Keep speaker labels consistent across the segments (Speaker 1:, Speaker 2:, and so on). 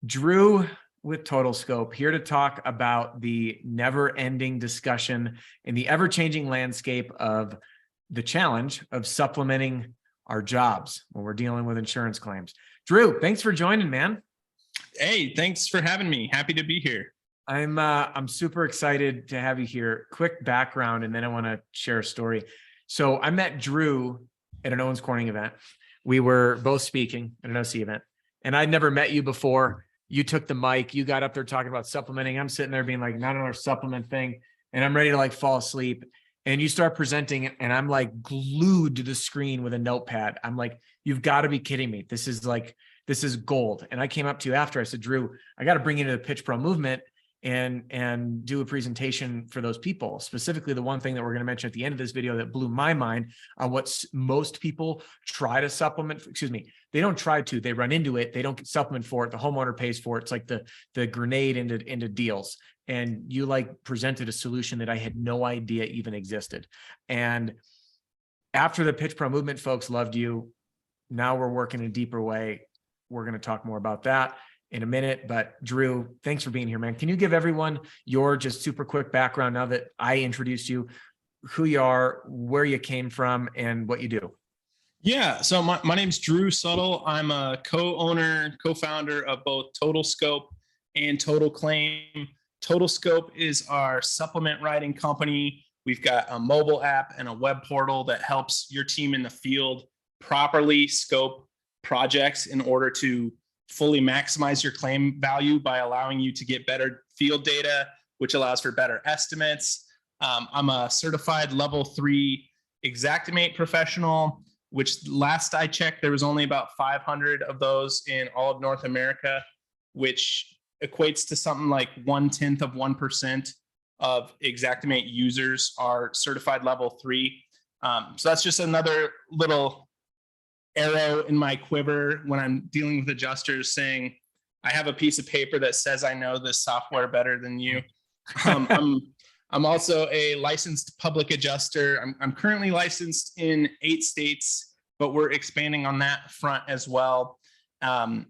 Speaker 1: Drew with Total Scope, here to talk about the never-ending discussion in the ever-changing landscape of the challenge of supplementing our jobs when we're dealing with insurance claims. Drew, thanks for joining, man.
Speaker 2: Hey, thanks for having me. Happy to be here.
Speaker 1: I'm super excited to have you here. Quick background, and then I want to share a story. So I met Drew at an Owens Corning event. We were both speaking at an OC event, and I'd never met you before. You took the mic, you got up there talking about supplementing. I'm sitting there being like, not another supplement thing. And I'm ready to like fall asleep. And you start presenting and I'm like glued to the screen with a notepad. I'm like, you've got to be kidding me. This is gold. And I came up to you after. I said, Drew, I got to bring you to the Pitch Pro movement and do a presentation for those people. Specifically, the one thing that we're going to mention at the end of this video that blew my mind on what most people try to supplement. Excuse me. They don't try to, they run into it. They don't supplement for it. The homeowner pays for it. It's like the grenade into deals. And you like presented a solution that I had no idea even existed. And after the Pitch Pro movement, folks loved you. Now we're working in a deeper way. We're going to talk more about that in a minute, but Drew, thanks for being here, man. Can you give everyone your just super quick background now that I introduced you, who you are, where you came from, and what you do?
Speaker 2: Yeah, so my name's Drew Suttle. I'm a co-owner, co-founder of both Total Scope and Total Claim. Total Scope is our supplement writing company. We've got a mobile app and a web portal that helps your team in the field properly scope projects in order to fully maximize your claim value by allowing you to get better field data, which allows for better estimates. I'm a certified level 3 Xactimate professional, which last I checked, there was only about 500 of those in all of North America, which equates to something like 0.1% of Xactimate users are certified level 3. So that's just another little arrow in my quiver when I'm dealing with adjusters saying, I have a piece of paper that says I know this software better than you. I'm also a licensed public adjuster. I'm currently licensed in 8 states, but we're expanding on that front as well. And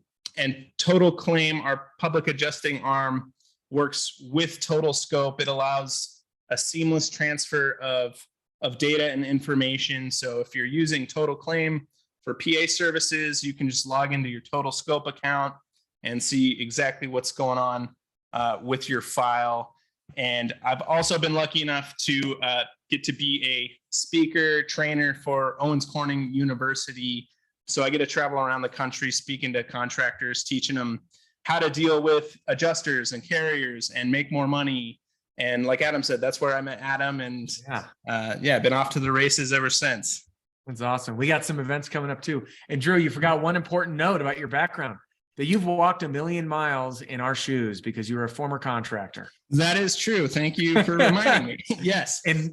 Speaker 2: Total Claim, our public adjusting arm, works with Total Scope. It allows a seamless transfer of data and information. So if you're using Total Claim for PA services, you can just log into your Total Scope account and see exactly what's going on with your file. And I've also been lucky enough to get to be a speaker trainer for Owens Corning University. So I get to travel around the country speaking to contractors, teaching them how to deal with adjusters and carriers and make more money. And like Adam said, that's where I met Adam, and been off to the races ever since.
Speaker 1: That's awesome. We got some events coming up too. And Drew, you forgot one important note about your background, that you've walked 1,000,000 miles in our shoes because you were a former contractor.
Speaker 2: That is true. Thank you for reminding me. Yes.
Speaker 1: And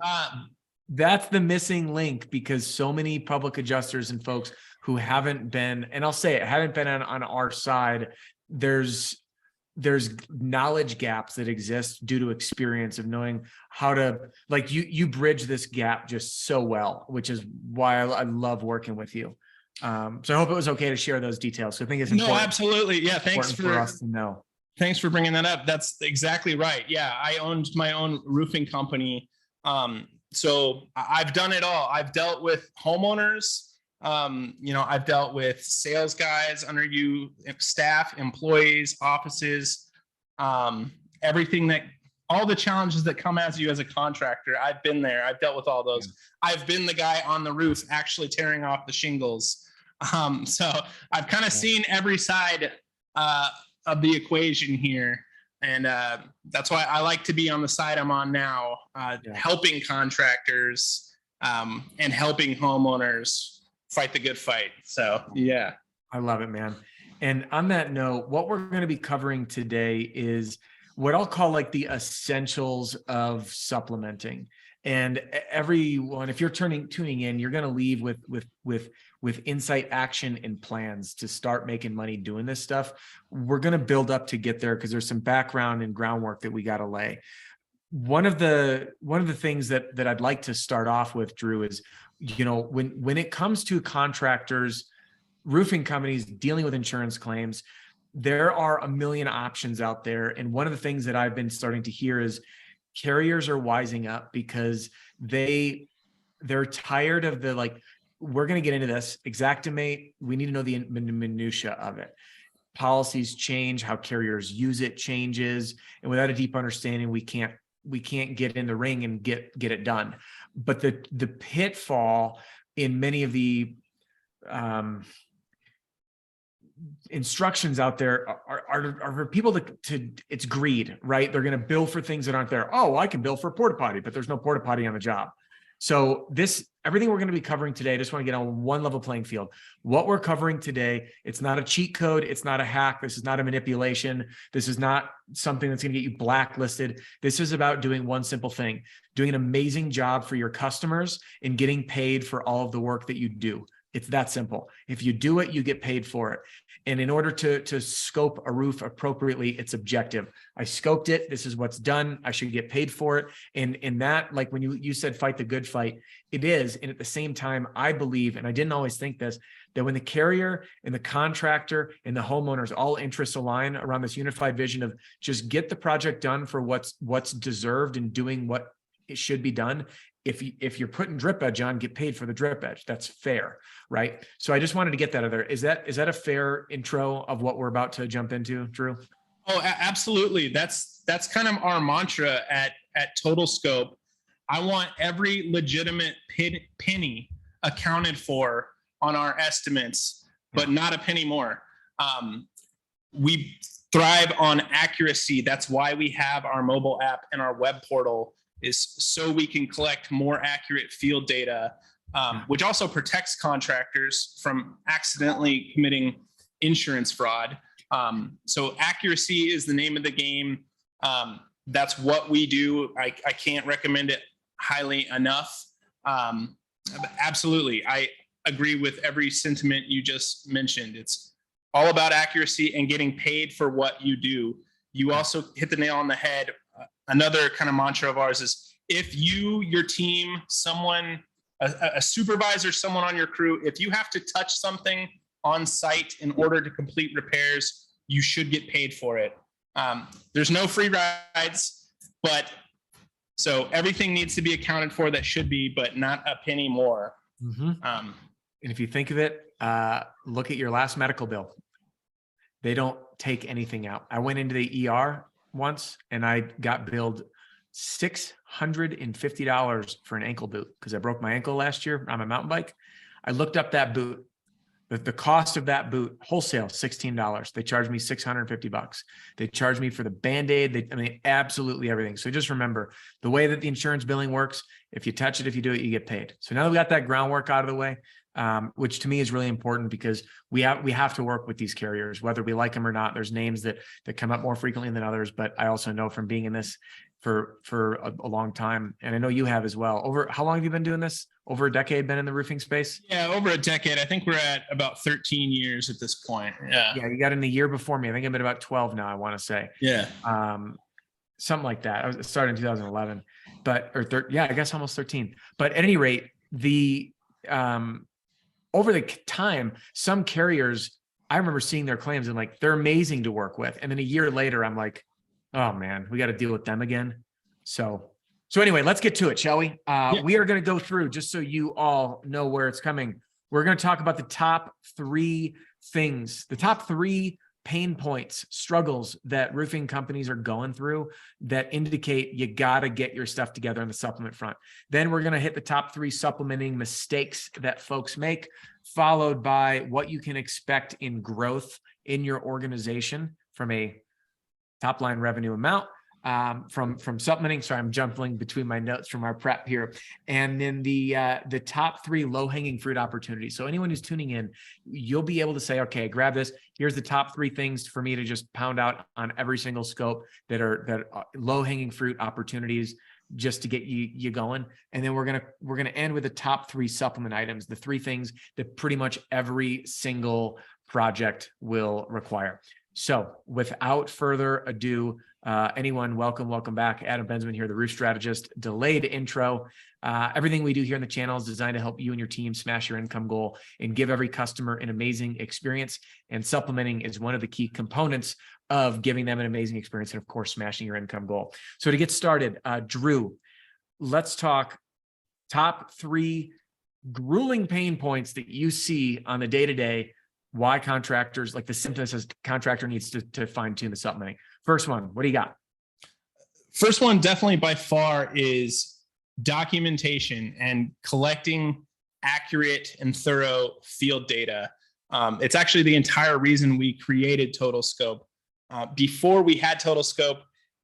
Speaker 1: that's the missing link, because so many public adjusters and folks who haven't been, and I'll say it, haven't been on our side, there's knowledge gaps that exist due to experience of knowing how to, like you bridge this gap just so well, which is why I love working with you. So I hope it was okay to share those details. So I think it's important.
Speaker 2: No, absolutely. Yeah. Thanks
Speaker 1: for us to know.
Speaker 2: Thanks for bringing that up. That's exactly right. Yeah. I owned my own roofing company. So I've done it all. I've dealt with homeowners. I've dealt with sales guys under you, staff, employees, offices, everything all the challenges that come as you as a contractor. I've been there. I've dealt with all those. Yeah. I've been the guy on the roof actually tearing off the shingles. So I've kind of seen every side of the equation here. And that's why I like to be on the side I'm on now, helping contractors and helping homeowners fight the good fight. So, yeah.
Speaker 1: I love it, man. And on that note, what we're going to be covering today is what I'll call like the essentials of supplementing. And everyone, if you're tuning in, you're going to leave with insight, action, and plans to start making money doing this stuff. We're going to build up to get there because there's some background and groundwork that we got to lay. One of the things that I'd like to start off with, Drew, is, when it comes to contractors, roofing companies dealing with insurance claims, there are a million options out there. And one of the things that I've been starting to hear is carriers are wising up because they're tired of the, like, we're going to get into this Xactimate. We need to know the minutia of it. Policies change, how carriers use it changes. And without a deep understanding, we can't get in the ring and get it done. But the pitfall in many of the instructions out there are for people to it's greed, right? They're going to bill for things that aren't there. Oh, I can bill for a porta potty, but there's no porta potty on the job. So everything we're going to be covering today, I just want to get on one level playing field. What we're covering today, it's not a cheat code. It's not a hack. This is not a manipulation. This is not something that's going to get you blacklisted. This is about doing one simple thing, doing an amazing job for your customers and getting paid for all of the work that you do. It's that simple. If you do it, you get paid for it. And in order to scope a roof appropriately, it's objective. I scoped it. This is what's done. I should get paid for it. And that, like when you said fight the good fight, it is. And at the same time, I believe, and I didn't always think this, that when the carrier and the contractor and the homeowners, all interests align around this unified vision of just get the project done for what's deserved and doing what it should be done. If you're putting drip edge on, get paid for the drip edge. That's fair, right? So I just wanted to get that out there. Is that a fair intro of what we're about to jump into, Drew?
Speaker 2: Oh, absolutely. That's kind of our mantra at Total Scope. I want every legitimate penny accounted for on our estimates, but not a penny more. We thrive on accuracy. That's why we have our mobile app and our web portal, is so we can collect more accurate field data, which also protects contractors from accidentally committing insurance fraud. So accuracy is the name of the game. That's what we do. I can't recommend it highly enough. Absolutely. I agree with every sentiment you just mentioned. It's all about accuracy and getting paid for what you do. You also hit the nail on the head. Another kind of mantra of ours is if you, your team, someone, a supervisor, someone on your crew, if you have to touch something on site in order to complete repairs, you should get paid for it. There's no free rides, but so everything needs to be accounted for that should be, but not a penny more.
Speaker 1: Mm-hmm. And if you think of it, look at your last medical bill. They don't take anything out. I went into the ER once and I got billed $650 for an ankle boot because I broke my ankle last year on my mountain bike. I looked up that boot. The cost of that boot, wholesale, $16. They charged me $650. They charged me for the Band-Aid. I mean, absolutely everything. So just remember the way that the insurance billing works. If you touch it, if you do it, you get paid. So now that we got that groundwork out of the way, which to me is really important because we have to work with these carriers, whether we like them or not. There's names that come up more frequently than others, but I also know from being in this for a long time, and I know you have as well. How long have you been doing this? Over a decade been in the roofing space?
Speaker 2: Yeah, over a decade. I think we're at about 13 years at this point. Yeah.
Speaker 1: Yeah, you got in the year before me. I think I've been about 12 now, I want to say.
Speaker 2: Yeah.
Speaker 1: Something like that. I started in 2011, I guess almost 13. But at any rate, over the time, some carriers, I remember seeing their claims and like, they're amazing to work with. And then a year later, I'm like, oh man, we got to deal with them again. So anyway, let's get to it, shall we? We are going to go through, just so you all know where it's coming. We're going to talk about the top 3 things, the top 3 pain points, struggles that roofing companies are going through that indicate you got to get your stuff together on the supplement front. Then we're going to hit the top 3 supplementing mistakes that folks make, followed by what you can expect in growth in your organization from a top line revenue amount, from supplementing. Sorry, I'm jumping between my notes from our prep here. And then the top 3 low-hanging fruit opportunities. So anyone who's tuning in, you'll be able to say, okay, grab this. Here's the top 3 things for me to just pound out on every single scope that are low-hanging fruit opportunities just to get you going. And then we're gonna end with the top 3 supplement items, the 3 things that pretty much every single project will require. So without further ado, welcome back. Adam Bensman here, the Roof Strategist. Delayed intro. Everything we do here on the channel is designed to help you and your team smash your income goal and give every customer an amazing experience. And supplementing is one of the key components of giving them an amazing experience and, of course, smashing your income goal. So to get started, Drew, let's talk top 3 grueling pain points that you see on the day-to-day, why contractors, like the symptoms as contractor needs to fine tune the supplementing. First one, what do you got?
Speaker 2: First one, definitely by far, is documentation and collecting accurate and thorough field data. It's actually the entire reason we created Total Scope. Before we had Total Scope,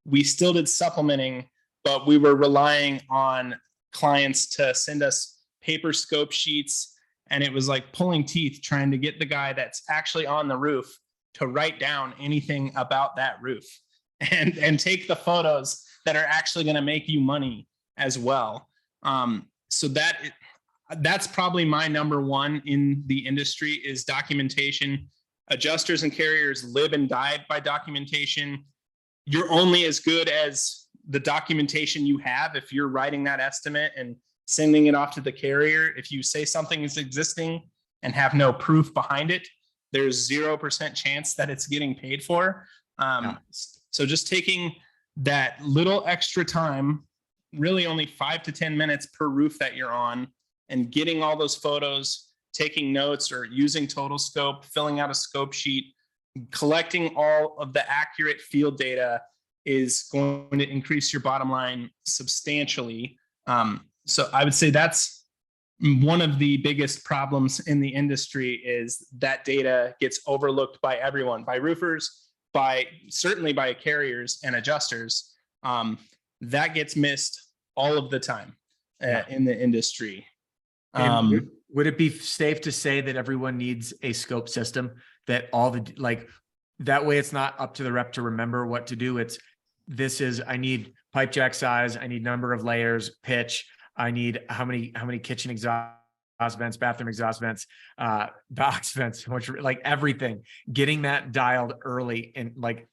Speaker 2: we still did supplementing, but we were relying on clients to send us paper scope sheets. And it was like pulling teeth trying to get the guy that's actually on the roof to write down anything about that roof and take the photos that are actually going to make you money as well. So that's probably my number one in the industry is documentation. Adjusters and carriers live and die by documentation. You're only as good as the documentation you have. If you're writing that estimate and sending it off to the carrier, if you say something is existing and have no proof behind it, there's 0% chance that it's getting paid for. So just taking that little extra time, really only 5 to 10 minutes per roof that you're on, and getting all those photos, taking notes or using Total Scope, filling out a scope sheet, collecting all of the accurate field data is going to increase your bottom line substantially. So I would say that's one of the biggest problems in the industry is that data gets overlooked by everyone, by roofers, certainly by carriers and adjusters. That gets missed all of the time in the industry.
Speaker 1: Would it be safe to say that everyone needs a scope system, that that way it's not up to the rep to remember what to do? I need pipe jack size, I need number of layers, pitch, I need how many kitchen exhaust vents, bathroom exhaust vents, box vents, like everything, getting that dialed early and like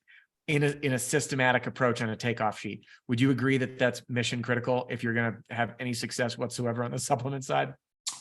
Speaker 1: in a systematic approach on a takeoff sheet. Would you agree that that's mission critical if you're going to have any success whatsoever on the supplement side?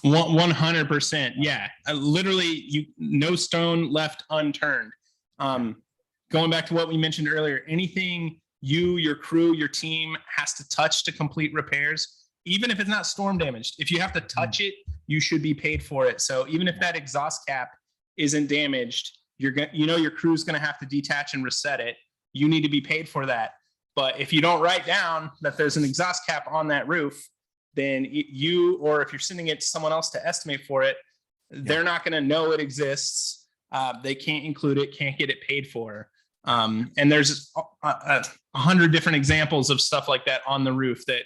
Speaker 2: 100%. Yeah. Literally, no stone left unturned. Going back to what we mentioned earlier, anything you, your crew, your team has to touch to complete repairs, even if it's not storm damaged, if you have to touch it, you should be paid for it. So even if that exhaust cap isn't damaged, your crew's going to have to detach and reset it. You need to be paid for that. But if you don't write down that there's an exhaust cap on that roof, then or if you're sending it to someone else to estimate for it, they're not going to know it exists. They can't include it, can't get it paid for. And there's 100 different examples of stuff like that on the roof that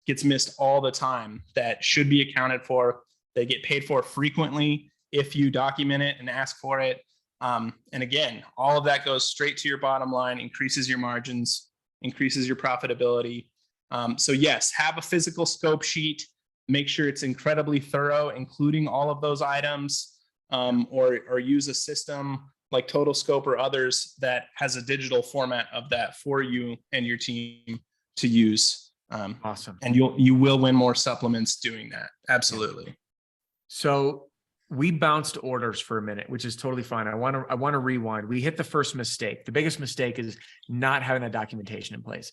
Speaker 2: gets missed all the time that should be accounted for. They get paid for frequently if you document it and ask for it. And again, all of that goes straight to your bottom line, increases your margins, increases your profitability. So yes, have a physical scope sheet, make sure it's incredibly thorough, including all of those items, or use a system like Total Scope or others that has a digital format of that for you and your team to use.
Speaker 1: Awesome.
Speaker 2: And you will win more supplements doing that. Absolutely.
Speaker 1: So we bounced orders for a minute, which is totally fine. I want to rewind. We hit the first mistake. The biggest mistake is not having that documentation in place.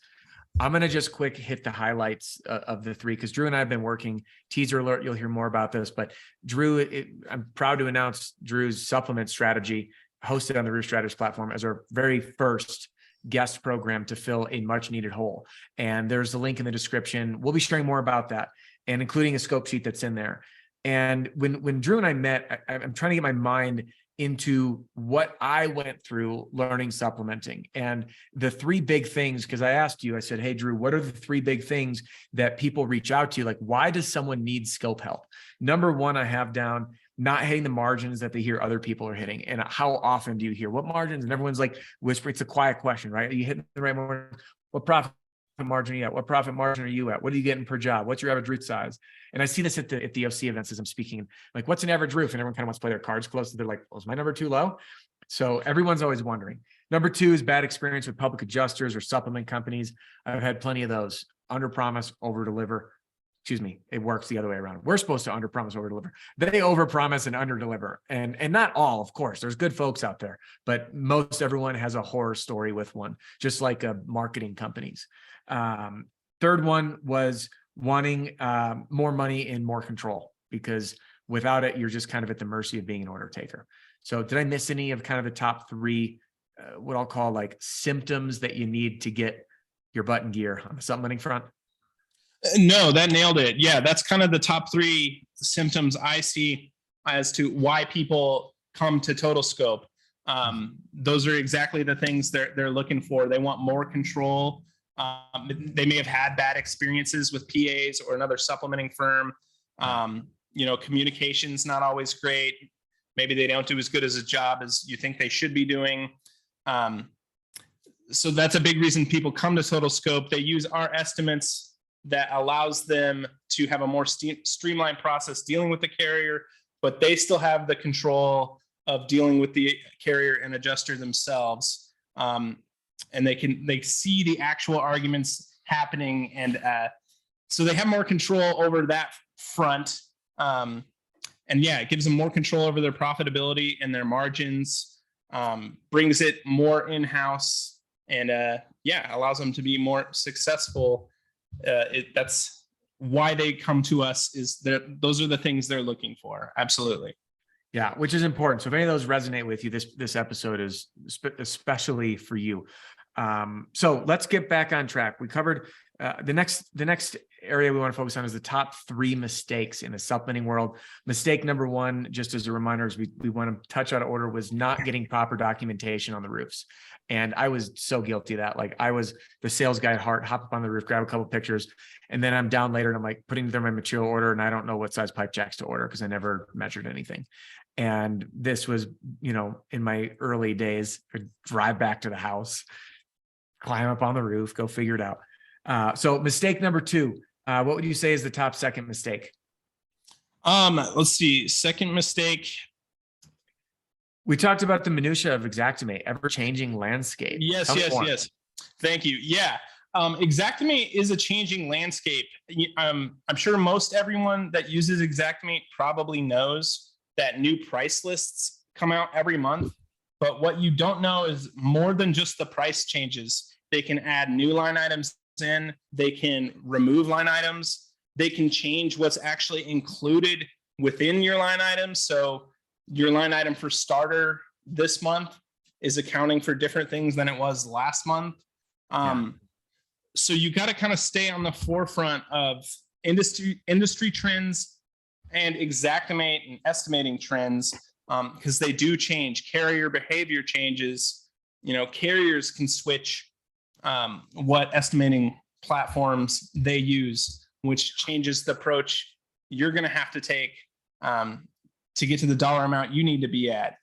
Speaker 1: I'm going to just quick hit the highlights of the 3, because Drew and I have been working. Teaser alert, you'll hear more about this, but Drew, I'm proud to announce Drew's supplement strategy hosted on the Roof Strategist platform as our very first guest program to fill a much needed hole. And there's a link in the description. We'll be sharing more about that, and including a scope sheet that's in there. And when Drew and I met, I'm trying to get my mind into what I went through learning supplementing, and the 3 big things, because I asked you, I said, hey, Drew, what are the 3 big things that people reach out to you? Like, why does someone need scope help? Number 1, I have down not hitting the margins that they hear other people are hitting. And how often do you hear what margins? And everyone's like whispering. It's a quiet question, right? Are you hitting the right margin? What profit margin are you at? What profit margin are you at? What are you getting per job? What's your average roof size? And I see this at the OC events as I'm speaking. Like, what's an average roof? And everyone kind of wants to play their cards close. They're like, well, is my number too low? So everyone's always wondering. Number two is bad experience with public adjusters or supplement companies. I've had plenty of those. Under promise, over deliver. Excuse me, it works the other way around. We're supposed to under promise, over deliver. They over promise and under deliver. And not all, of course. There's good folks out there, but most everyone has a horror story with one, just like marketing companies. Third one was wanting more money and more control, because without it, you're just kind of at the mercy of being an order taker. So did I miss any of kind of the top three, what I'll call like symptoms that you need to get your butt in gear on the supplementing front?
Speaker 2: No, that nailed it. Yeah, that's kind of the top three symptoms I see as to why people come to Total Scope. Those are exactly the things they're looking for. They want more control. They may have had bad experiences with PAs or another supplementing firm. Communication's not always great. Maybe they don't do as good as a job as you think they should be doing. So that's a big reason people come to Total Scope. They use our estimates that allows them to have a more streamlined process dealing with the carrier, but they still have the control of dealing with the carrier and adjuster themselves. And they see the actual arguments happening. And so they have more control over that front. And yeah, it gives them more control over their profitability and their margins, brings it more in-house, and allows them to be more successful. That's why they come to us, is that those are the things they're looking for. Absolutely.
Speaker 1: Yeah, which is important. So if any of those resonate with you, this episode is especially for you. So let's get back on track. We covered the next area we want to focus on is the top three mistakes in the supplementing world. Mistake number one, just as a reminder, as we want to touch out of order, was not getting proper documentation on the roofs. And I was so guilty of that. Like, I was the sales guy at heart, hop up on the roof, grab a couple pictures, and then I'm down later and I'm like putting together my material order, and I don't know what size pipe jacks to order because I never measured anything. And this was, in my early days, I'd drive back to the house, climb up on the roof, go figure it out. So mistake number two, what would you say is the top second mistake?
Speaker 2: Let's see. Second mistake.
Speaker 1: We talked about the minutia of Xactimate, ever-changing landscape.
Speaker 2: Yes. Thank you. Yeah. Xactimate is a changing landscape. I'm sure most everyone that uses Xactimate probably knows that new price lists come out every month. But what you don't know is more than just the price changes. They can add new line items in. They can remove line items. They can change what's actually included within your line items. So your line item for starter this month is accounting for different things than it was last month. So you got to kind of stay on the forefront of industry trends and Xactimate and estimating trends, because they do change. Carrier behavior changes. Carriers can switch what estimating platforms they use, which changes the approach you're going to have to take to get to the dollar amount you need to be at.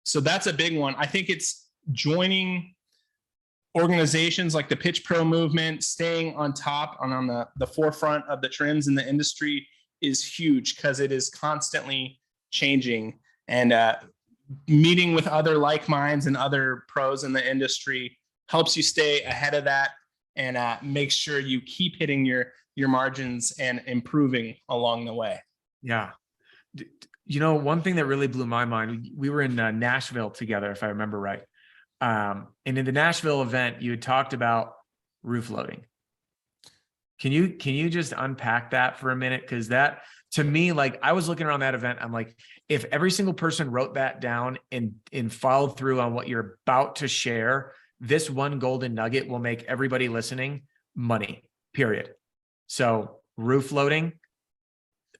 Speaker 2: So that's a big one. I think it's joining organizations like the Pitch Pro movement, staying on top and on the forefront of the trends in the industry is huge, because it is constantly changing. And meeting with other like minds and other pros in the industry helps you stay ahead of that and make sure you keep hitting your margins and improving along the way.
Speaker 1: Yeah. One thing that really blew my mind, we were in Nashville together, if I remember right. And in the Nashville event, you had talked about roof loading. Can you just unpack that for a minute? Because that, to me, like, I was looking around that event, I'm like, if every single person wrote that down and followed through on what you're about to share, this one golden nugget will make everybody listening money, period. So roof loading,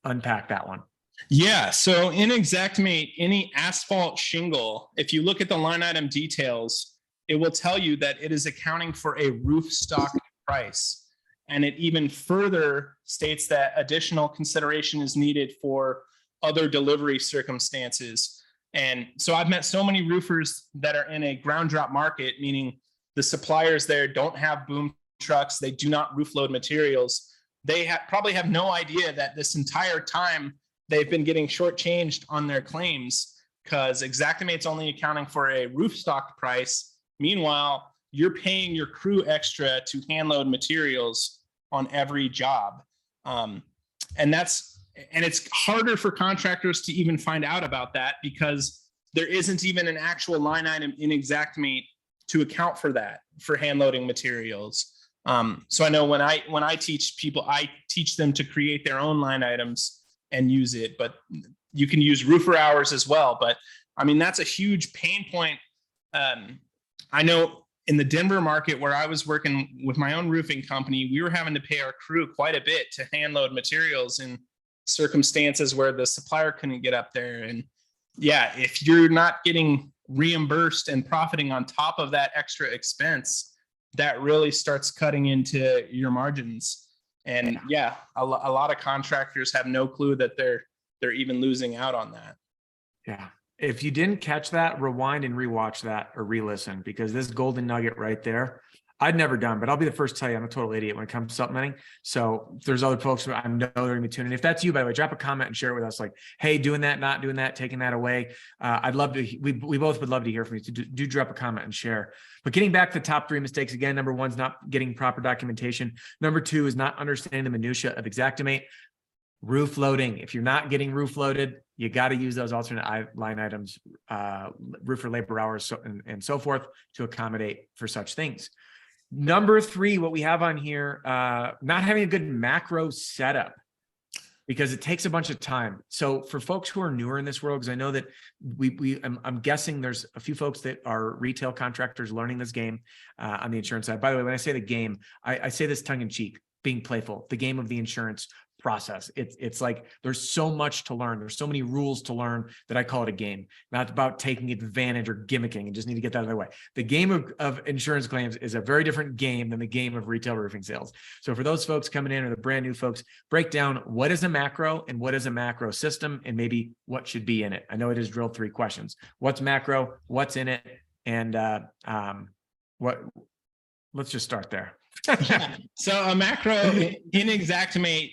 Speaker 1: unpack that one.
Speaker 2: Yeah. So in Xactimate, any asphalt shingle, if you look at the line item details, it will tell you that it is accounting for a roof stock price. And it even further states that additional consideration is needed for other delivery circumstances. And so I've met so many roofers that are in a ground drop market, meaning the suppliers there don't have boom trucks. They do not roof load materials. They probably have no idea that this entire time they've been getting shortchanged on their claims because Xactimate's only accounting for a roof stock price. Meanwhile, you're paying your crew extra to hand load materials on every job. And it's harder for contractors to even find out about that because there isn't even an actual line item in Xactimate to account for that, for hand loading materials. So I know when I teach people, I teach them to create their own line items and use it, but you can use roofer hours as well. But I mean, that's a huge pain point. I know in the Denver market where I was working with my own roofing company, we were having to pay our crew quite a bit to hand load materials in circumstances where the supplier couldn't get up there. And yeah, if you're not getting reimbursed and profiting on top of that extra expense, that really starts cutting into your margins. And yeah, a lot of contractors have no clue that they're even losing out on that.
Speaker 1: Yeah. If you didn't catch that, rewind and rewatch that or re-listen, because this golden nugget right there, I'd never done, but I'll be the first to tell you I'm a total idiot when it comes to supplementing. So if there's other folks who I know they're going to be tuning in. If that's you, by the way, drop a comment and share it with us. Like, hey, doing that, not doing that, taking that away. I'd love to, we both would love to hear from you. So do drop a comment and share. But getting back to the top 3 mistakes again, number 1 is not getting proper documentation. Number 2 is not understanding the minutia of Xactimate. Roof loading. If you're not getting roof loaded, you got to use those alternate line items, roofer labor hours, and so forth to accommodate for such things. Number 3, what we have on here, not having a good macro setup because it takes a bunch of time. So for folks who are newer in this world, because I know that I'm guessing there's a few folks that are retail contractors learning this game on the insurance side. By the way, when I say the game, I say this tongue in cheek, being playful, the game of the insurance process. It's like there's so much to learn. There's so many rules to learn that I call it a game, not about taking advantage or gimmicking, and just need to get that out of the way. The game of insurance claims is a very different game than the game of retail roofing sales. So for those folks coming in or the brand new folks, break down what is a macro and what is a macro system and maybe what should be in it. I know it is drilled 3 questions. What's macro? What's in it? And let's just start there.
Speaker 2: So a macro in Xactimate,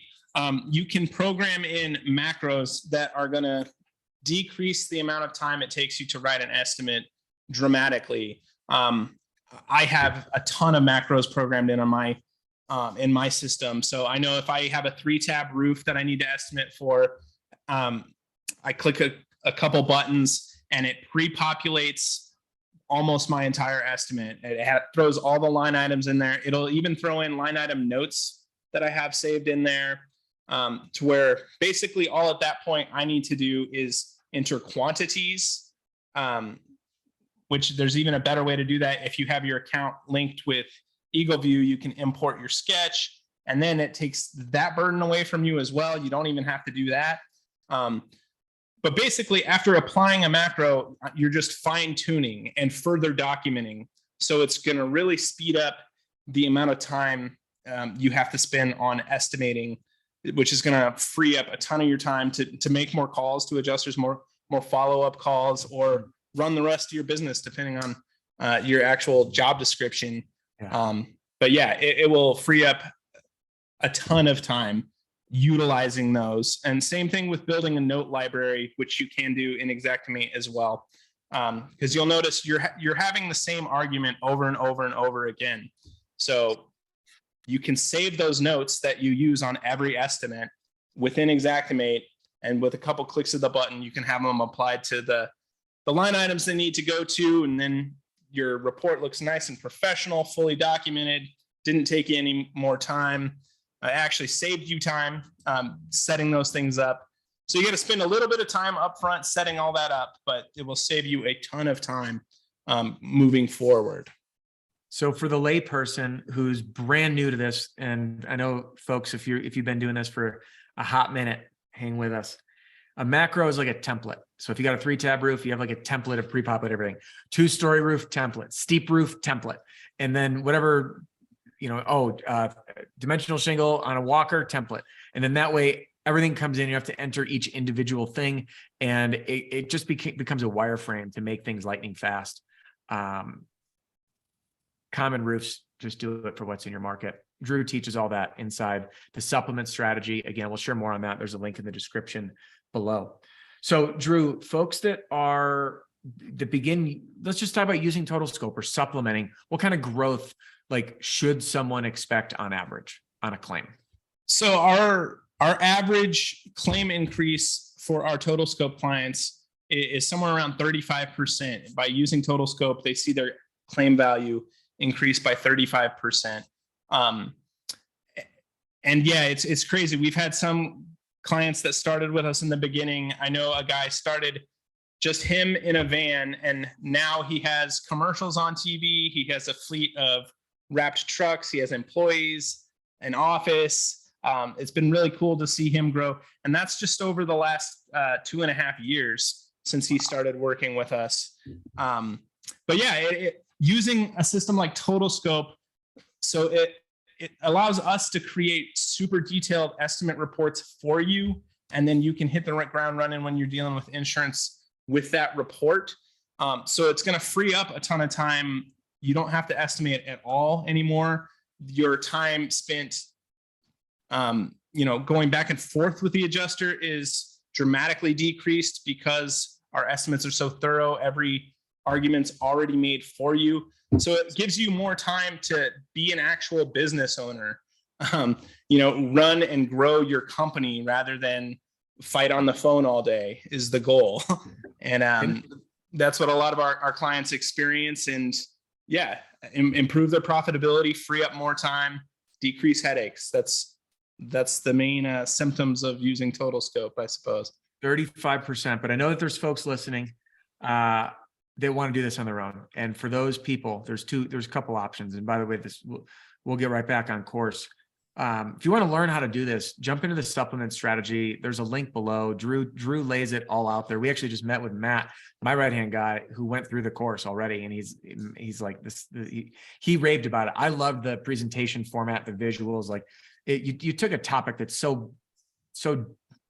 Speaker 2: you can program in macros that are going to decrease the amount of time it takes you to write an estimate dramatically. I have a ton of macros programmed in on my system. So I know if I have a 3-tab roof that I need to estimate for, I click a couple buttons and it pre-populates almost my entire estimate. It throws all the line items in there. It'll even throw in line item notes that I have saved in there, to where basically all at that point I need to do is enter quantities, which there's even a better way to do that. If you have your account linked with EagleView, you can import your sketch, and then it takes that burden away from you as well. You don't even have to do that. But basically, after applying a macro, you're just fine tuning and further documenting. So it's going to really speed up the amount of time you have to spend on estimating, which is going to free up a ton of your time to make more calls to adjusters, more follow-up calls, or run the rest of your business depending on your actual job description. Yeah. But yeah, it will free up a ton of time utilizing those. And same thing with building a note library, which you can do in Xactimate as well. Because you'll notice you're having the same argument over and over and over again. So you can save those notes that you use on every estimate within Xactimate, and with a couple clicks of the button, you can have them applied to the line items they need to go to, and then your report looks nice and professional, fully documented, didn't take you any more time. Actually saved you time setting those things up. So you got to spend a little bit of time up front setting all that up, but it will save you a ton of time moving forward.
Speaker 1: So for the layperson who's brand new to this, and I know folks, if you've been doing this for a hot minute, hang with us. A macro is like a template. So if you got a 3-tab roof, you have like a template of pre-populate everything. 2-story roof template, steep roof template, and then whatever, dimensional shingle on a walker template. And then that way everything comes in, you have to enter each individual thing. And it just becomes a wireframe to make things lightning fast. Common roofs, just do it for what's in your market. Drew teaches all that inside the supplement strategy. Again, we'll share more on that. There's a link in the description below. So Drew, folks that begin, let's just talk about using Total Scope or supplementing. What kind of growth should someone expect on average on a claim?
Speaker 2: So our average claim increase for our Total Scope clients is somewhere around 35%. By using Total Scope, they see their claim value increase by 35%. And yeah, it's crazy. We've had some clients that started with us in the beginning. I know a guy started just him in a van, and now he has commercials on TV. He has a fleet of wrapped trucks. He has employees, an office. It's been really cool to see him grow. And that's just over the last 2.5 years since he started working with us. But yeah, using a system like Total Scope, so it allows us to create super detailed estimate reports for you. And then you can hit the ground running when you're dealing with insurance with that report. So it's going to free up a ton of time. You don't have to estimate at all anymore. Your time spent, going back and forth with the adjuster is dramatically decreased because our estimates are so thorough. Every argument's already made for you. So it gives you more time to be an actual business owner, run and grow your company rather than fight on the phone all day is the goal. And that's what a lot of our clients experience. And yeah, improve their profitability, free up more time, decrease headaches. That's the main symptoms of using Total Scope, I suppose.
Speaker 1: 35%, but I know that there's folks listening they want to do this on their own. And for those people, there's a couple options. And by the way, we'll get right back on course. If you want to learn how to do this, jump into the supplement strategy. There's a link below. Drew lays it all out there. We actually just met with Matt, my right-hand guy, who went through the course already. And he's like this, he raved about it. I loved the presentation format, the visuals. You took a topic that's so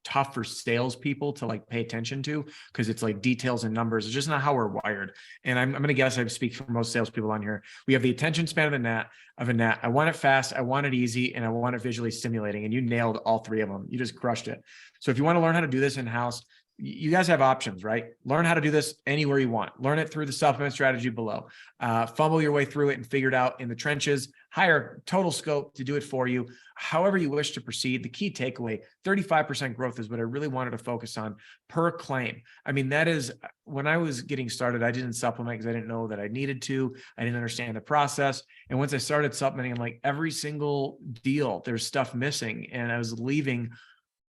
Speaker 1: tough for salespeople to pay attention to, because it's details and numbers. It's just not how we're wired. And I'm going to guess I speak for most salespeople on here. We have the attention span of a gnat. I want it fast, I want it easy, and I want it visually stimulating. And you nailed all three of them. You just crushed it. So if you want to learn how to do this in-house, you guys have options, right? Learn how to do this anywhere you want. Learn it through the supplement strategy below. Fumble your way through it and figure it out in the trenches. Hire Total Scope to do it for you. However you wish to proceed. The key takeaway, 35% growth is what I really wanted to focus on per claim. I mean, that is, when I was getting started, I didn't supplement because I didn't know that I needed to. I didn't understand the process. And once I started supplementing, every single deal, there's stuff missing. And I was leaving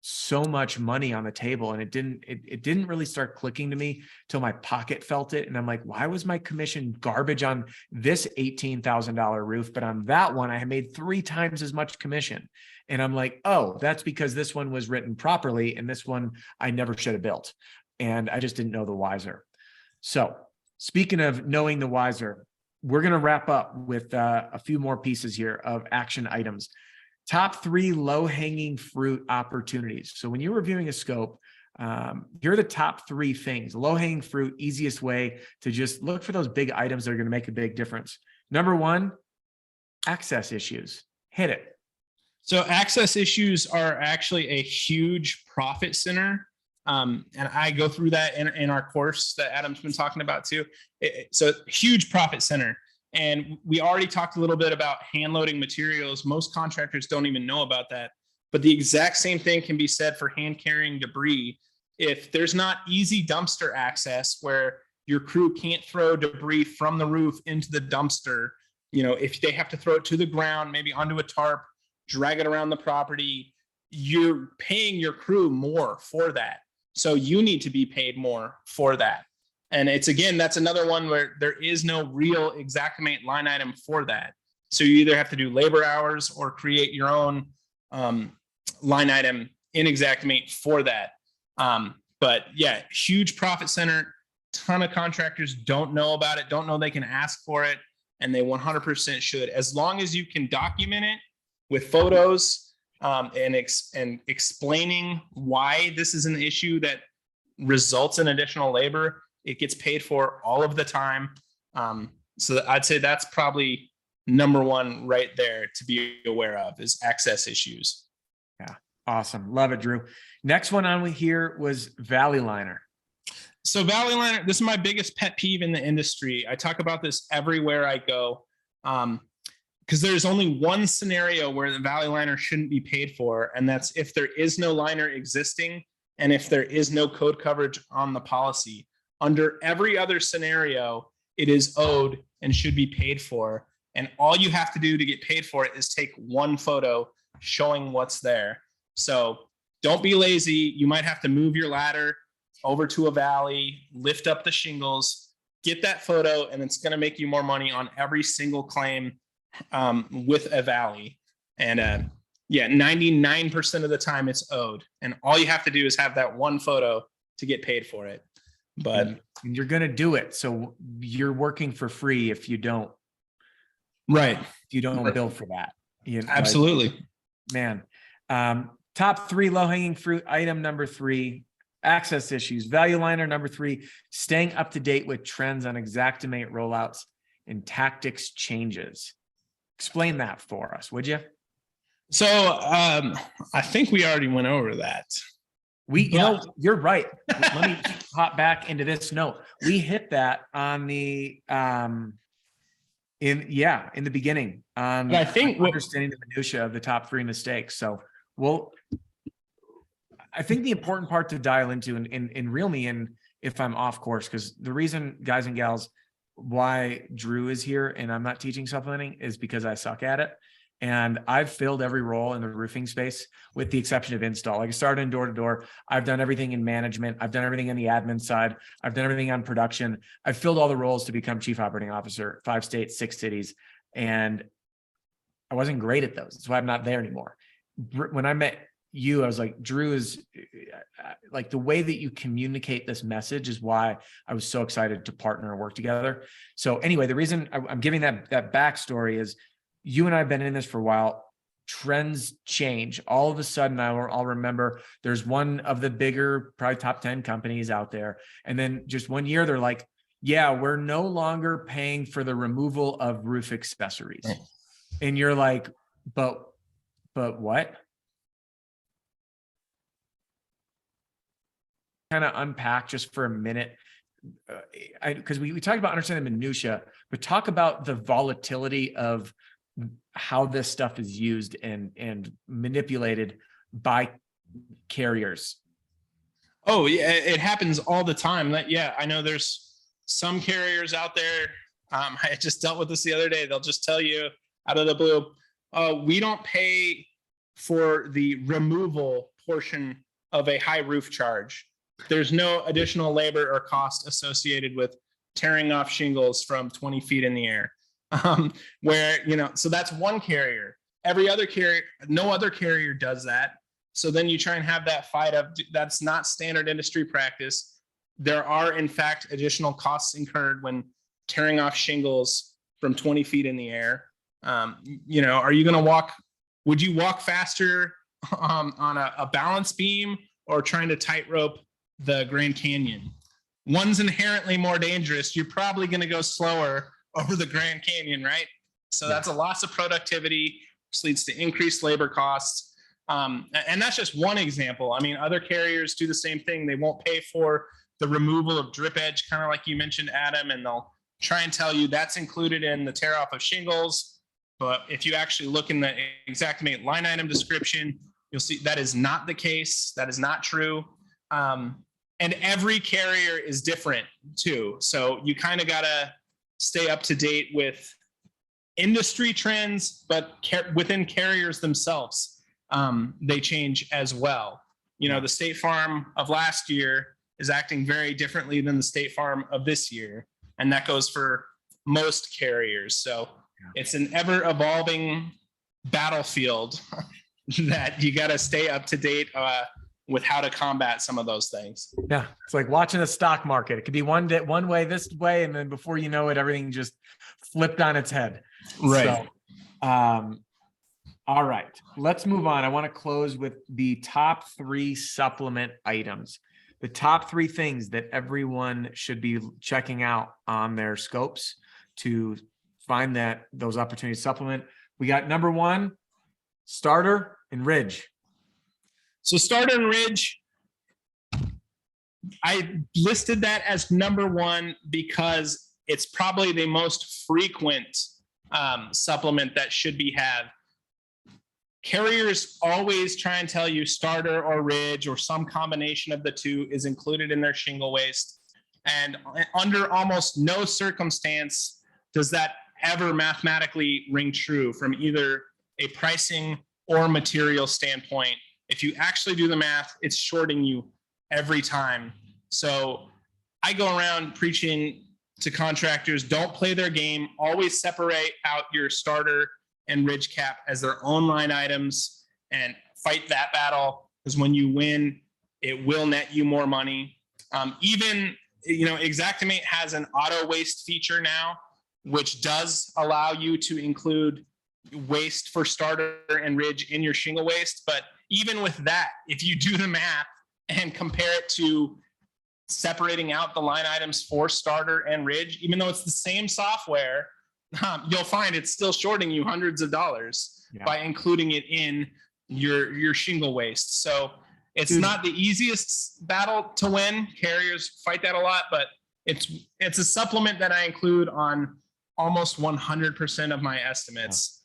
Speaker 1: so much money on the table, and it didn't really start clicking to me till my pocket felt it. And I'm like, why was my commission garbage on this $18,000 roof, but on that one I had made 3 times as much commission? And I'm like, oh, that's because this one was written properly and this one I never should have built. And I just didn't know the wiser. So speaking of knowing the wiser, we're going to wrap up with a few more pieces here of action items. Top 3 low-hanging fruit opportunities. So when you're reviewing a scope, here are the top 3 things. Low-hanging fruit, easiest way to just look for those big items that are going to make a big difference. Number 1, access issues. Hit it.
Speaker 2: So access issues are actually a huge profit center. And I go through that in our course that Adam's been talking about too. So huge profit center. And we already talked a little bit about hand loading materials. Most contractors don't even know about that. But the exact same thing can be said for hand carrying debris. If there's not easy dumpster access where your crew can't throw debris from the roof into the dumpster, if they have to throw it to the ground, maybe onto a tarp, drag it around the property, you're paying your crew more for that. So you need to be paid more for that. And that's another one where there is no real Xactimate line item for that. So you either have to do labor hours or create your own line item in Xactimate for that. But yeah, huge profit center. Ton of contractors don't know about it, don't know they can ask for it, and they 100% should. As long as you can document it with photos and explaining why this is an issue that results in additional labor, it gets paid for all of the time. So I'd say that's probably number 1 right there to be aware of, is access issues.
Speaker 1: Yeah. Awesome. Love it, Drew. Next one on here was Valley Liner.
Speaker 2: So Valley Liner, this is my biggest pet peeve in the industry. I talk about this everywhere I go. Because there's only one scenario where the Valley Liner shouldn't be paid for, and that's if there is no liner existing and if there is no code coverage on the policy. Under every other scenario, it is owed and should be paid for. And all you have to do to get paid for it is take one photo showing what's there. So don't be lazy. You might have to move your ladder over to a valley, lift up the shingles, get that photo, and it's going to make you more money on every single claim with a valley. And yeah, 99% of the time it's owed. And all you have to do is have that one photo to get paid for it. But
Speaker 1: you're going to do it. So you're working for free if you don't.
Speaker 2: Right.
Speaker 1: If you don't bill for that. You know,
Speaker 2: absolutely.
Speaker 1: Like, man. Top 3 low-hanging fruit. Item number 3, access issues. Value Liner number 3, staying up to date with trends on Xactimate rollouts and tactics changes. Explain that for us, would you?
Speaker 2: So I think we already went over that.
Speaker 1: You know, you're right. Let me hop back into this note. We hit that on the in the beginning on
Speaker 2: I think
Speaker 1: understanding the minutia of the top 3 mistakes. So I think the important part to dial into and reel me in if I'm off course, because the reason, guys and gals, why Drew is here and I'm not teaching supplementing is because I suck at it. And I've filled every role in the roofing space with the exception of install. Like I started in door to door. I've done everything in management. I've done everything on the admin side. I've done everything on production. I've filled all the roles to become chief operating officer, 5 states, 6 cities. And I wasn't great at those. That's why I'm not there anymore. When I met you, I was like, Drew is like, the way that you communicate this message is why I was so excited to partner and work together. So anyway, the reason I'm giving that backstory is you and I have been in this for a while. Trends change. All of a sudden, I'll remember there's one of the bigger, probably top 10 companies out there. And then just one year, they're like, yeah, we're no longer paying for the removal of roof accessories. Right. And you're like, but what? Kind of unpack just for a minute. Because we talked about understanding the minutia, but talk about the volatility of how this stuff is used and manipulated by carriers.
Speaker 2: Oh yeah, it happens all the time. Yeah, I know there's some carriers out there. I just dealt with this the other day. They'll just tell you out of the blue, we don't pay for the removal portion of a high roof charge. There's no additional labor or cost associated with tearing off shingles from 20 feet in the air. Where, so that's one carrier. Every other carrier, no other carrier does that. So then you try and have that fight of that's not standard industry practice. There are, in fact, additional costs incurred when tearing off shingles from 20 feet in the air. Are you going to walk? Would you walk faster on a balance beam or trying to tightrope the Grand Canyon? One's inherently more dangerous. You're probably going to go slower over the Grand Canyon, right? So that's a loss of productivity, which leads to increased labor costs. And that's just one example. I mean, other carriers do the same thing. They won't pay for the removal of drip edge, kind of like you mentioned, Adam, and they'll try and tell you that's included in the tear off of shingles. But if you actually look in the Xactimate line item description, you'll see that is not the case. That is not true. And every carrier is different too. So you kind of got to stay up to date with industry trends, but within carriers themselves, they change as well. The State Farm of last year is acting very differently than the State Farm of this year. And that goes for most carriers. So it's an ever evolving battlefield that you got to stay up to date with how to combat some of those things.
Speaker 1: Yeah. It's like watching a stock market. It could be one way, this way. And then before you know it, everything just flipped on its head.
Speaker 2: Right.
Speaker 1: So, all right, let's move on. I want to close with the top 3 supplement items, the top 3 things that everyone should be checking out on their scopes to find those opportunities to supplement. We got number 1, starter and ridge.
Speaker 2: So starter and ridge, I listed that as number one because it's probably the most frequent supplement that should be had. Carriers always try and tell you starter or ridge or some combination of the two is included in their shingle waste. And under almost no circumstance does that ever mathematically ring true from either a pricing or material standpoint. If you actually do the math, it's shorting you every time. So I go around preaching to contractors, don't play their game, always separate out your starter and ridge cap as their own line items and fight that battle, because when you win, it will net you more money. Even, Xactimate has an auto waste feature now, which does allow you to include waste for starter and ridge in your shingle waste. But even with that, if you do the math and compare it to separating out the line items for starter and ridge, even though it's the same software, you'll find it's still shorting you hundreds of dollars by including it in your shingle waste. So it's not the easiest battle to win. Carriers fight that a lot, but it's a supplement that I include on almost 100% of my estimates.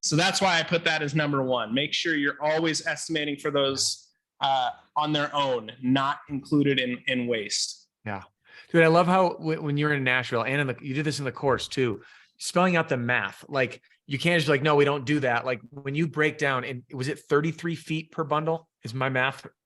Speaker 2: So that's why I put that as number one. Make sure you're always estimating for those on their own, not included in waste.
Speaker 1: Yeah. Dude, I love how when you're in Nashville and you did this in the course too, spelling out the math. Like you can't just like, no, we don't do that. Like when you break down, and was it 33 feet per bundle? Is my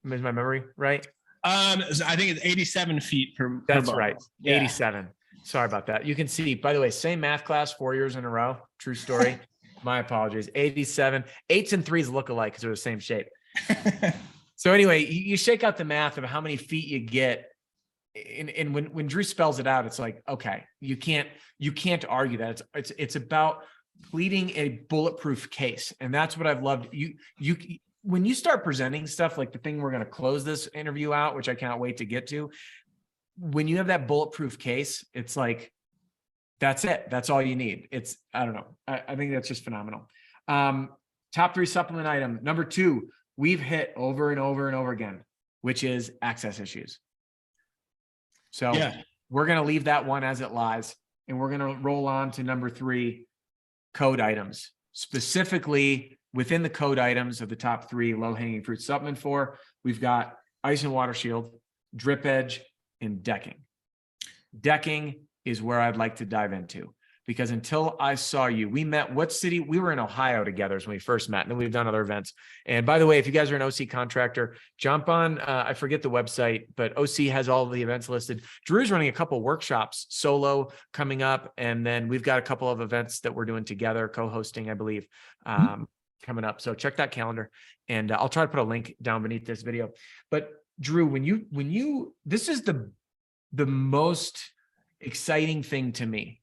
Speaker 1: memory right?
Speaker 2: I think it's 87 feet per
Speaker 1: That's
Speaker 2: bundle.
Speaker 1: right.
Speaker 2: Yeah.
Speaker 1: 87. Sorry about that. You can see, by the way, same math class 4 years in a row. True story. My apologies. 87. 8s and 3s look alike because they're the same shape. So anyway, you shake out the math of how many feet you get. And when Drew spells it out, it's like, okay, you can't argue that. It's about pleading a bulletproof case. And that's what I've loved. When you start presenting stuff like the thing we're going to close this interview out, which I cannot wait to get to, when you have that bulletproof case, it's like, that's it. That's all you need. I don't know. I think that's just phenomenal. Top 3 supplement item. Number 2, we've hit over and over and over again, which is access issues. So we're going to leave that one as it lies, and we're going to roll on to number 3, code items. Specifically within the code items of the top 3 low-hanging fruit supplement for, we've got ice and water shield, drip edge, and decking. Decking is where I'd like to dive into, because until I saw you, we met, what city? We were in Ohio together when we first met, and then we've done other events. And by the way, if you guys are an OC contractor, jump on, I forget the website, but OC has all of the events listed. Drew's running a couple workshops solo coming up, and then we've got a couple of events that we're doing together, co-hosting, I believe, coming up. So check that calendar, and I'll try to put a link down beneath this video. But Drew, when you, this is the most exciting thing to me.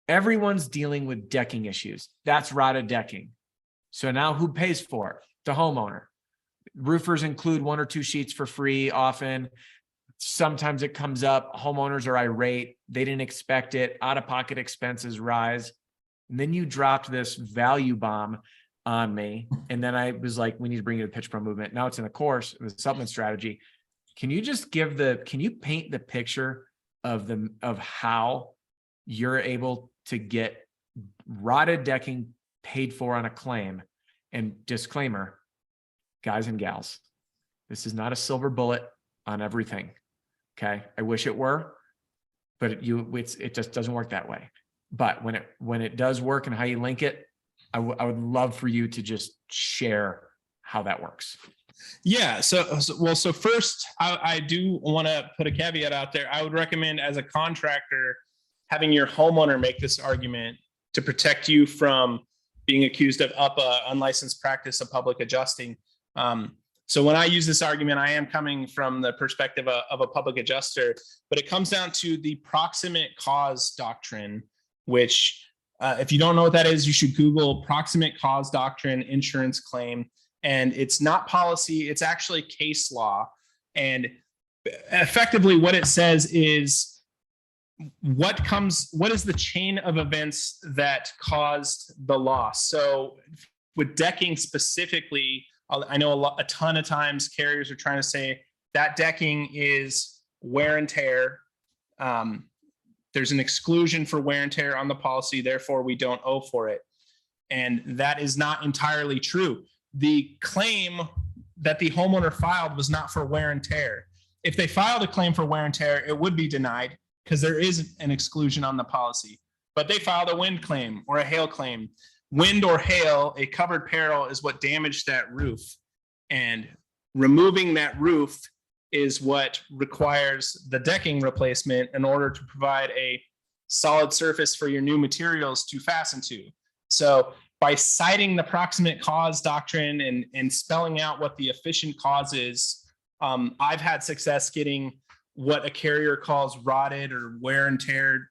Speaker 1: Everyone's dealing with decking issues. That's rotted decking. So now who pays for it? The homeowner. Roofers include 1 or 2 sheets for free often. Sometimes it comes up, homeowners are irate. They didn't expect it. Out-of-pocket expenses rise. And then you dropped this value bomb on me. And then I was like, we need to bring you to the Pitch Pro movement. Now it's in the course, the supplement strategy. Can you just can you paint the picture of how you're able to get rotted decking paid for on a claim? And disclaimer, guys and gals, this is not a silver bullet on everything. Okay. I wish it were, but it just doesn't work that way. But when it does work and how you link it, I would love for you to just share how that works.
Speaker 2: Yeah. So first, I do want to put a caveat out there. I would recommend, as a contractor, having your homeowner make this argument to protect you from being accused of unlicensed practice of public adjusting. So when I use this argument, I am coming from the perspective of a public adjuster, but it comes down to the proximate cause doctrine, which if you don't know what that is, you should Google proximate cause doctrine insurance claim. And it's not policy, it's actually case law. And effectively what it says is what is the chain of events that caused the loss. So with decking specifically, I know a ton of times carriers are trying to say that decking is wear and tear. There's an exclusion for wear and tear on the policy, therefore we don't owe for it. And that is not entirely true. The claim that the homeowner filed was not for wear and tear. If they filed a claim for wear and tear, it would be denied because there is an exclusion on the policy. But they filed a wind claim or a hail claim. Wind or hail, a covered peril, is what damaged that roof. And removing that roof is what requires the decking replacement in order to provide a solid surface for your new materials to fasten to. So by citing the proximate cause doctrine and spelling out what the efficient cause is, I've had success getting what a carrier calls rotted or wear and tear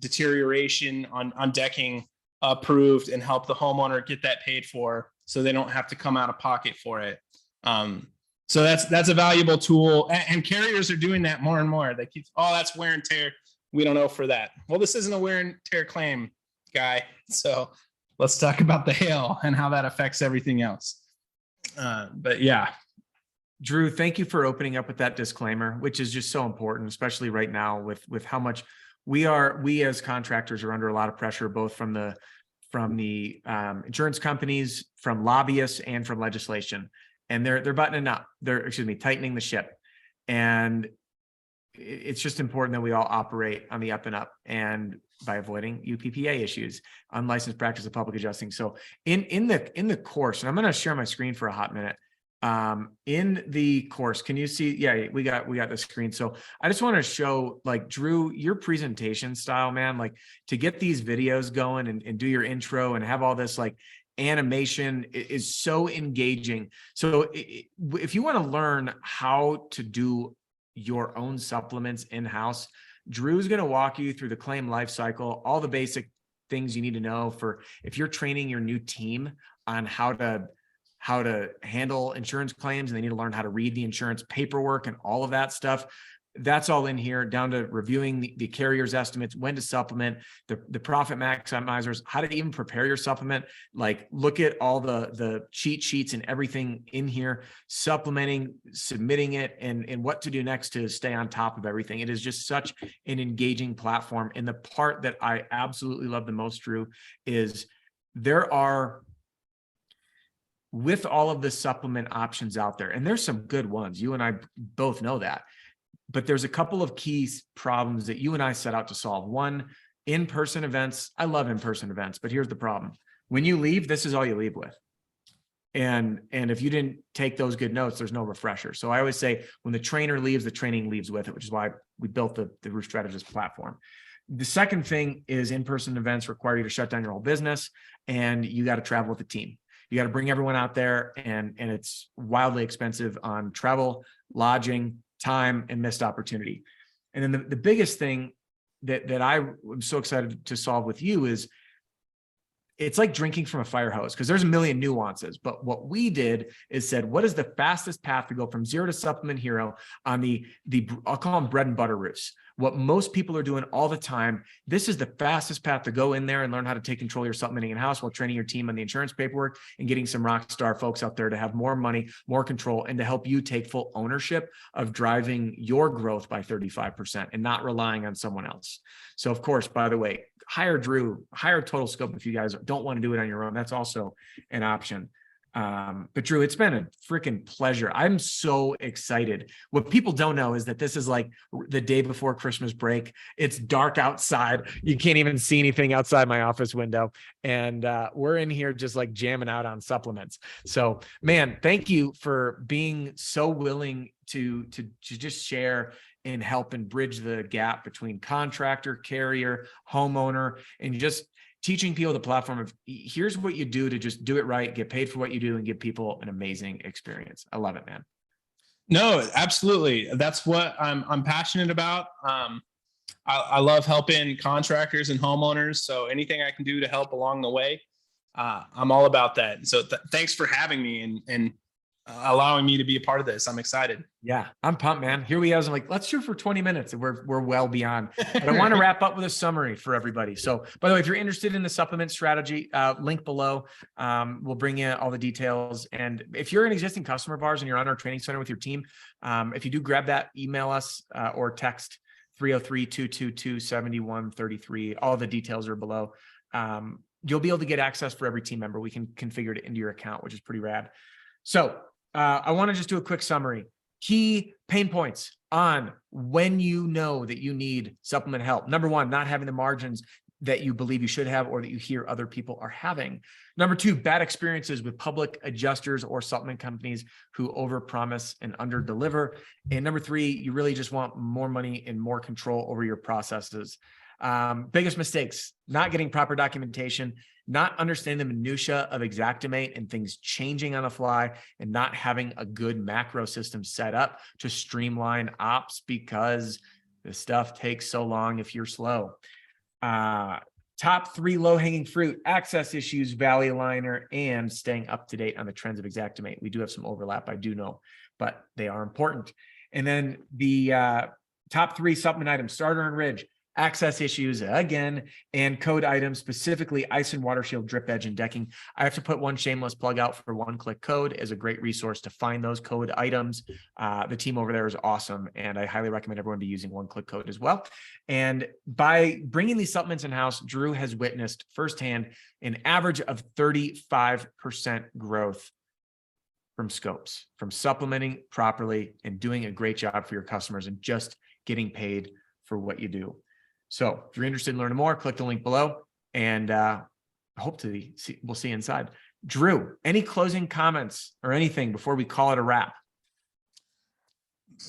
Speaker 2: deterioration on decking approved and help the homeowner get that paid for so they don't have to come out of pocket for it. So that's a valuable tool, and carriers are doing that more and more. They keep, oh, that's wear and tear, we don't know for that. Well, this isn't a wear and tear claim, guy. So let's talk about the hail and how that affects everything else. But yeah.
Speaker 1: Drew, thank you for opening up with that disclaimer, which is just so important, especially right now with how much we as contractors are under a lot of pressure, both from the insurance companies, from lobbyists, and from legislation. And they're buttoning up. They're tightening the ship. And it's just important that we all operate on the up and up, and by avoiding UPPA issues, unlicensed practice of public adjusting. So in the course, and I'm going to share my screen for a hot minute. In the course, can you see? Yeah, we got the screen. So I just want to show, like, Drew, your presentation style, man, like to get these videos going and do your intro and have all this like animation is so engaging. So if you want to learn how to do your own supplements in-house, Drew's going to walk you through the claim life cycle, all the basic things you need to know for if you're training your new team on how to handle insurance claims, and they need to learn how to read the insurance paperwork and all of that stuff. That's all in here, down to reviewing the carrier's estimates, when to supplement, the profit maximizers, how to even prepare your supplement. Like, look at all the cheat sheets and everything in here, supplementing, submitting it, and what to do next to stay on top of everything. It is just such an engaging platform. And the part that I absolutely love the most, Drew, is there are, with all of the supplement options out there, and there's some good ones, you and I both know that, but there's a couple of key problems that you and I set out to solve. One, in-person events. I love in-person events, but here's the problem. When you leave, this is all you leave with. And if you didn't take those good notes, there's no refresher. So I always say, when the trainer leaves, the training leaves with it, which is why we built the Roof Strategist platform. The second thing is, in-person events require you to shut down your whole business, and you got to travel with the team. You got to bring everyone out there, and it's wildly expensive on travel, lodging, time, and missed opportunity. And then the biggest thing that I'm so excited to solve with you is, it's like drinking from a fire hose, because there's a million nuances. But what we did is said, what is the fastest path to go from zero to supplement hero on the I'll call them bread and butter roofs, what most people are doing all the time. This is the fastest path to go in there and learn how to take control of your supplementing in-house while training your team on the insurance paperwork and getting some rock star folks out there to have more money, more control, and to help you take full ownership of driving your growth by 35% and not relying on someone else. So, of course, by the way, hire Drew, hire Total Scope if you guys don't want to do it on your own. That's also an option. But Drew, it's been a freaking pleasure. I'm so excited. What people don't know is that this is like the day before Christmas break. It's dark outside. You can't even see anything outside my office window. And we're in here just like jamming out on supplements. So, man, thank you for being so willing to just share and help and bridge the gap between contractor, carrier, homeowner, and just teaching people the platform of, here's what you do to just do it right, get paid for what you do, and give people an amazing experience. I love it, man.
Speaker 2: No, absolutely. That's what I'm passionate about. I love helping contractors and homeowners. So anything I can do to help along the way, I'm all about that. So thanks for having me. And allowing me to be a part of this. I'm excited.
Speaker 1: Yeah, I'm pumped, man. Here we are. I'm like, let's shoot for 20 minutes. And we're well beyond. But I want to wrap up with a summary for everybody. So, by the way, if you're interested in the supplement strategy, link below. We'll bring you all the details. And if you're an existing customer of ours and you're on our training center with your team, if you do grab that, email us or text 303-222-7133. All the details are below. You'll be able to get access for every team member. We can configure it into your account, which is pretty rad. So I want to just do a quick summary. Key pain points on when you know that you need supplement help. Number one, not having the margins that you believe you should have or that you hear other people are having. Number two, bad experiences with public adjusters or supplement companies who overpromise and underdeliver. And number three, you really just want more money and more control over your processes. Biggest mistakes, not getting proper documentation, not understanding the minutia of Xactimate and things changing on the fly, and not having a good macro system set up to streamline ops because the stuff takes so long if you're slow. Top three low-hanging fruit: access issues, Valley Aligner, and staying up to date on the trends of Xactimate. We do have some overlap, I do know, but they are important. And then the top three supplement items: starter and Ridge, access issues again, and code items, specifically Ice and Water Shield, Drip Edge, and decking. I have to put one shameless plug out for One Click Code as a great resource to find those code items. The team over there is awesome, and I highly recommend everyone be using One Click Code as well. And by bringing these supplements in-house, Drew has witnessed firsthand an average of 35% growth from scopes, from supplementing properly and doing a great job for your customers and just getting paid for what you do. So if you're interested in learning more, click the link below, and we'll see you inside. Drew, any closing comments or anything before we call it a wrap?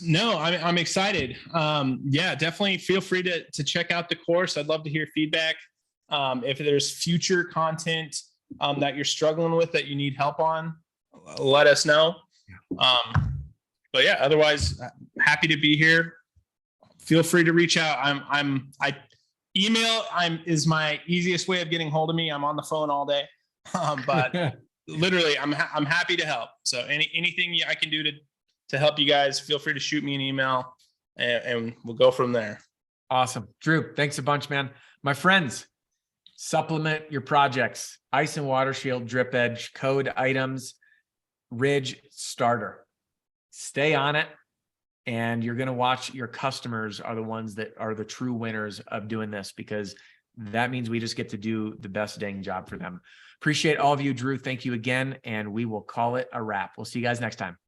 Speaker 2: No, I'm excited. Yeah, definitely feel free to check out the course. I'd love to hear feedback. If there's future content that you're struggling with that you need help on, let us know. But yeah, otherwise, happy to be here. Feel free to reach out. Email is my easiest way of getting hold of me. I'm on the phone all day, but literally, I'm happy to help. So anything I can do to help you guys, feel free to shoot me an email, and we'll go from there.
Speaker 1: Awesome, Drew. Thanks a bunch, man. My friends, supplement your projects: Ice and Water Shield, Drip Edge, code items, Ridge, starter. Stay on it. And you're going to watch your customers are the ones that are the true winners of doing this, because that means we just get to do the best dang job for them. Appreciate all of you, Drew. Thank you again. And we will call it a wrap. We'll see you guys next time.